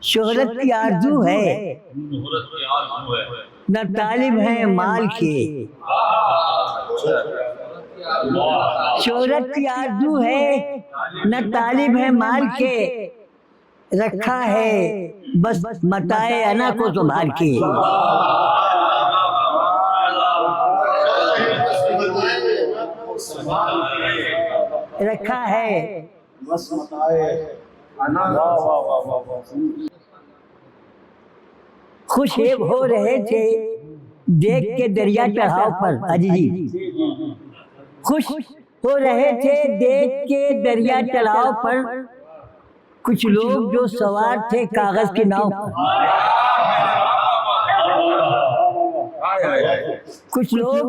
शोहरत की आरज़ू है, न तालिब है माल के। शोहरत की आरज़ू है, न तालिब है माल के। रखा है बस मताए अना को संभाल के। रखा है बस मताए अना। खुश हो रहे थे देख के दरिया चढ़ाव पर। हाजी जी खुश हो रहे थे देख के दरिया चढ़ाव पर। कुछ लोग जो सवार थे कागज की नाव पर। कुछ लोग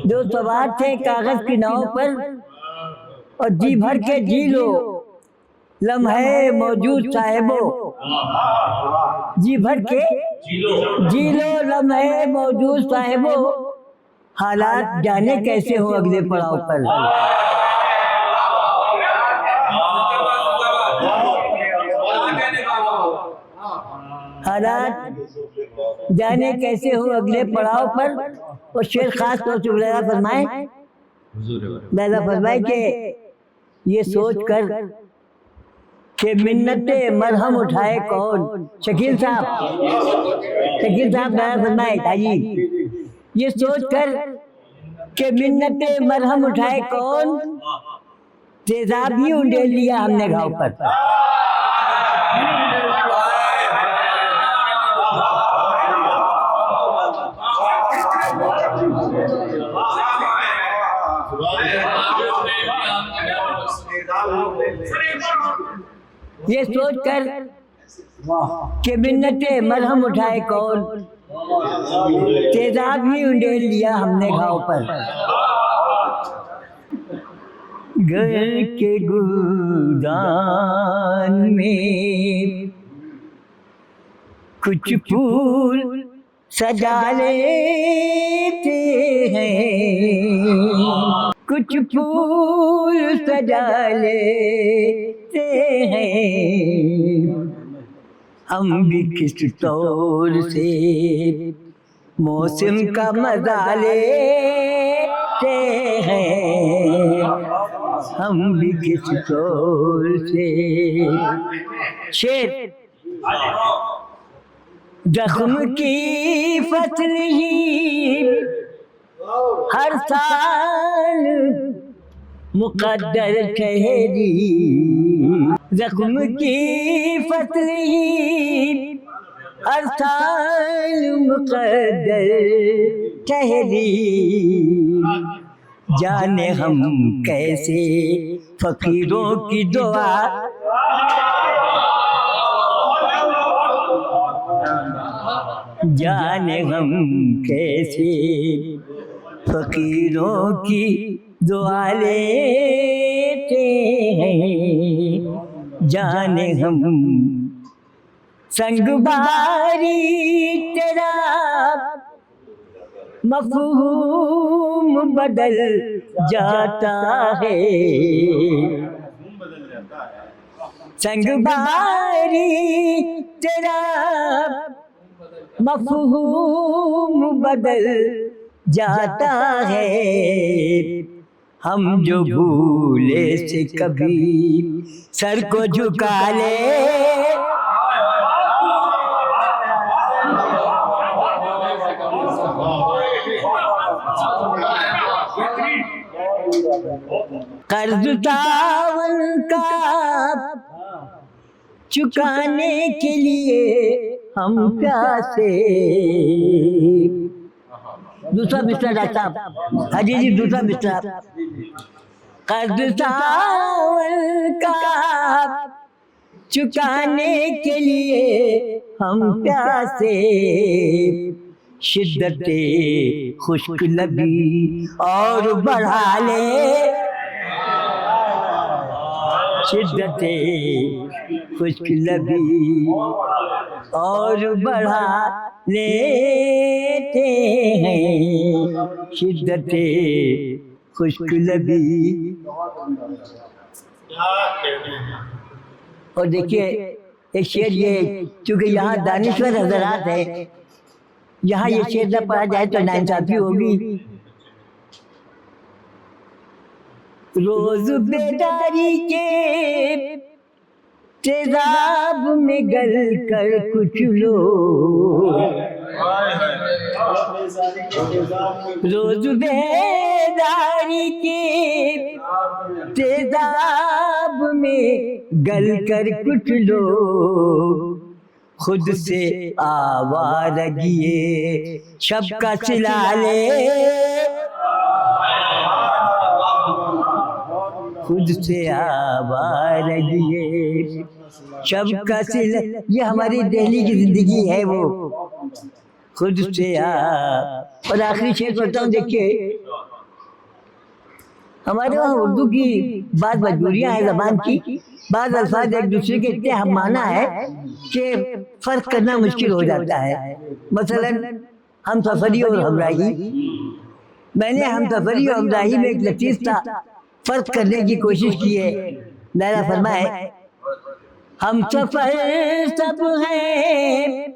जो सवार थे कागज की नाव पर। और जी भर के जी लो लम्हे मौजूद साहिबो। जी भर के जी लो लम्हे मौजूद साहिबो। हालात जाने कैसे हो अगले पड़ाव पर। हालात जाने कैसे हो अगले पड़ाव पर। और शेर खास तौर से लैला फरमाए के ये सोच कर कि मिन्नते मरहम उठाए कौन। शकील साहब लैला फरमाए ताजी ये सोच कर कि मिन्नते मरहम उठाए कौन। तेजाब ही उंडेल लिया हमने घाव पर। ये सोच कर कि मिन्नते मरहम उठाए कौन। तेजाब ही उंडेल लिया हमने घाव पर। घर के गुलदान में कुछ फूल सजा लेते हैं। कुछ फूल सजा लेते हैं। हम भी किस तौर से मौसम का मजा लेते हैं। हम भी किस तौर से। शेर जख्म की फसल ही हर साल मुकद्दर ठहरी। जख्म की फसल ही हर साल मुकद्दर ठहरी। जाने हम कैसे फकीरों की दुआ। जाने हम कैसे फकीरों की दुआ लेते हैं। जाने हम संगबारी तेरा मफ़हूम बदल जाता है। संगबारी तेरा मफ़हूम बदल जाता है। हम जो भूले से कभी सर को झुका ले। कर्ज तावन का चुकाने के लिए हम प्यासे। दूसरा मिसरा डॉक्टर साहब। हाजी जी दूसरा मिसरा। कर्ज तावन का चुकाने के लिए हम प्यासे। शिद्दते खुश्क लबी और बढ़ा ले। शिद्दते खुश्क लबी और बढ़ा लेते हैं। शिद्दते खुश्क लबी। और देखिए एक शेर ये, क्योंकि यहाँ दानिश्वर हजरात है, यहाँ ये शेर न पढ़ा जाए तो नाइंसाफी होगी। रोज बेदारी के तेजाब में गल कर कुछ लोग, रोज बेदारी के तेजाब में गल कर कुछ लोग, खुद से आवारगिए शब का सिला ले, खुद से आवारगिए शब का सिला। ये हमारी दिल्ली की जिंदगी है वो, खुद से और आखिरी शेर पढ़ता हूँ, देखिए हमारे वहाँ उर्दू की बात मजबूरियाँ हैं ज़बान की, बाद अल्फाज एक दूसरे के इतने हम माना है कि फ़र्क करना मुश्किल हो जाता है। मसलन हम सफरी और हमराही, मैंने हम सफरी और हमराही में एक लतीफ़ सा फ़र्क करने की कोशिश की है। लैला फरमाए, हम सफर सब हैं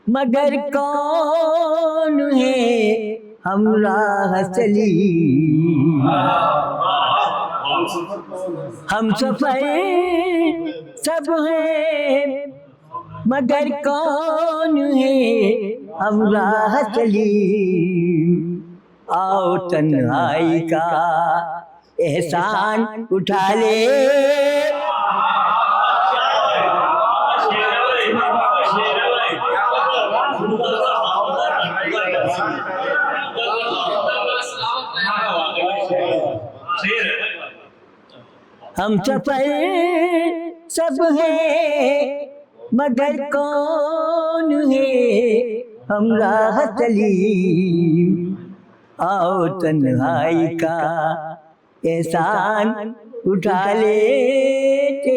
मगर कौन है हम राह चली, हम सफर सब हैं मगर कौन है हम राह चली, आओ तन्हाई का एहसान उठा ले, हम सफर सब हैं मगर कौन है हम राह चली, आओ तन्हाई का एहसान उठा लेते